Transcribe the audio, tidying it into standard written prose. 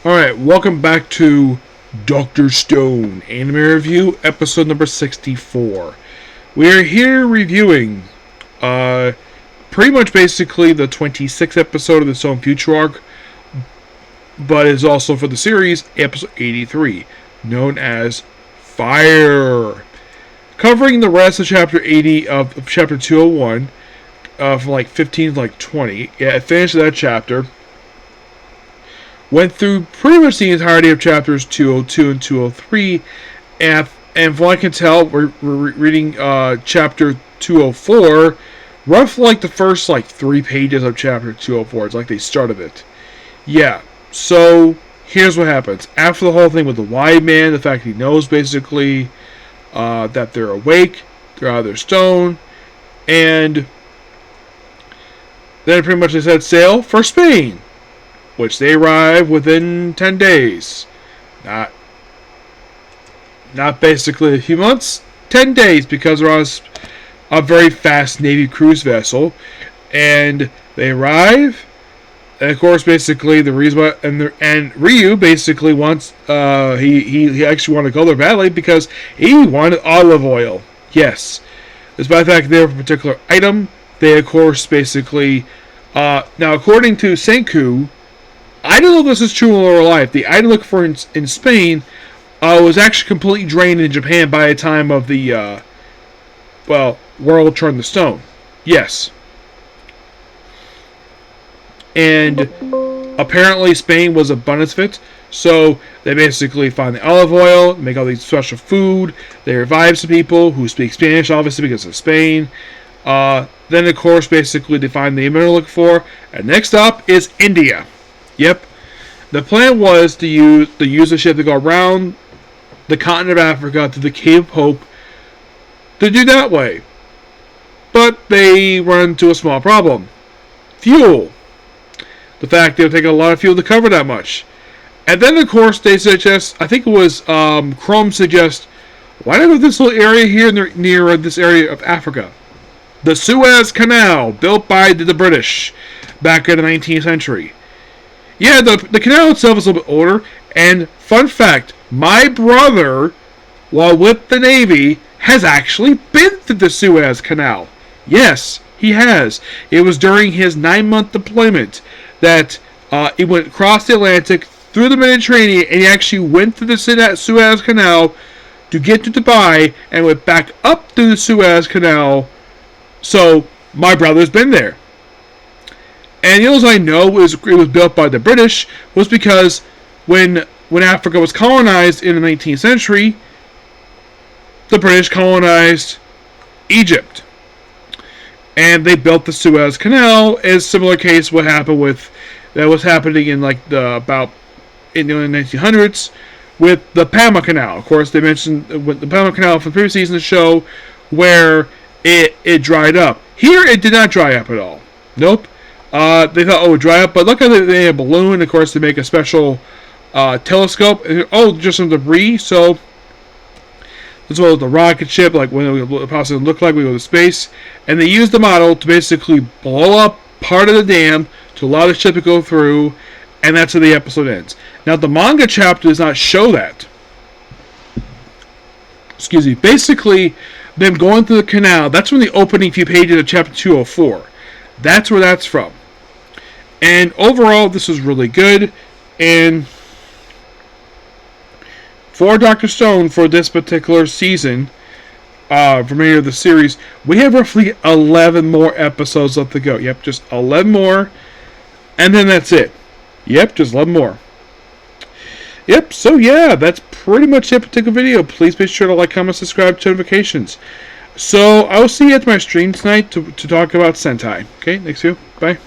Alright, welcome back to Dr. Stone Anime Review, episode number 64. We are here reviewing, pretty much basically the 26th episode of the Stone Future arc, but is also for the series, episode 83, known as Fire. Covering the rest of chapter 80 of chapter 201, from like 15 to like 20. Yeah, I finished that chapter. Went through pretty much the entirety of chapters 202 and 203, and from what I can tell, we're reading chapter 204, roughly like the first like 3 pages of chapter 204. It's like they started it. Yeah, so here's what happens. After the whole thing with the wide man, the fact he knows basically that they're awake, they're out of their stone, and then pretty much they set sail for Spain, which they arrive within 10 days. Not basically a few months, 10 days, because they're on a very fast Navy cruise vessel. And they arrive, and of course, basically, the reason why, and Ryu basically wants, he actually wanted to go there badly because he wanted olive oil. Yes. Despite the fact they have a particular item, they, of course, basically, now, according to Senku, I don't know if this is true in real life. The item looked for in Spain was actually completely drained in Japan by the time of the, world turned to stone. Yes. And apparently Spain was abundance of it. So they basically find the olive oil, make all these special food. They revive some people who speak Spanish, obviously because of Spain. Then, of course, basically they find the mineral look for. And next up is India. Yep. The plan was to use the ship to go around the continent of Africa to the Cape of Hope to do that way. But they run into a small problem. Fuel. The fact they would take a lot of fuel to cover that much. And then, of course, they suggest, I think it was Chrome suggests, why not go to this little area here near this area of Africa? The Suez Canal, built by the British back in the 19th century. Yeah, the canal itself is a little bit older, and fun fact, my brother, while with the Navy, has actually been to the Suez Canal. Yes, he has. It was during his 9-month deployment that he went across the Atlantic, through the Mediterranean, and he actually went through the Suez Canal to get to Dubai, and went back up through the Suez Canal. So, my brother's been there. And the only reason I know it was built by the British was because when Africa was colonized in the 19th century, the British colonized Egypt. And they built the Suez Canal, as similar case what happened with that was happening in like in the early 1900s with the Panama Canal. Of course, they mentioned with the Panama Canal from the previous season of the show where it dried up. Here, it did not dry up at all. Nope. They thought, it would dry up, but look at it, they had a balloon, of course, to make a special telescope. Just some debris, so as well as the rocket ship, like when it would possibly look like we go to space. And they used the model to basically blow up part of the dam to allow the ship to go through, and that's how the episode ends. Now, the manga chapter does not show that. Excuse me. Basically, them going through the canal, that's from the opening few pages of chapter 204. That's where that's from. And overall, this was really good. And for Dr. Stone, for this particular season, remainder of the series, we have roughly 11 more episodes left to go. Yep, just 11 more. And then that's it. Yep, just 11 more. Yep, so yeah, that's pretty much it for particular video. Please be sure to like, comment, subscribe, turn notifications. So, I will see you at my stream tonight to talk about Sentai. Okay, next view. Bye.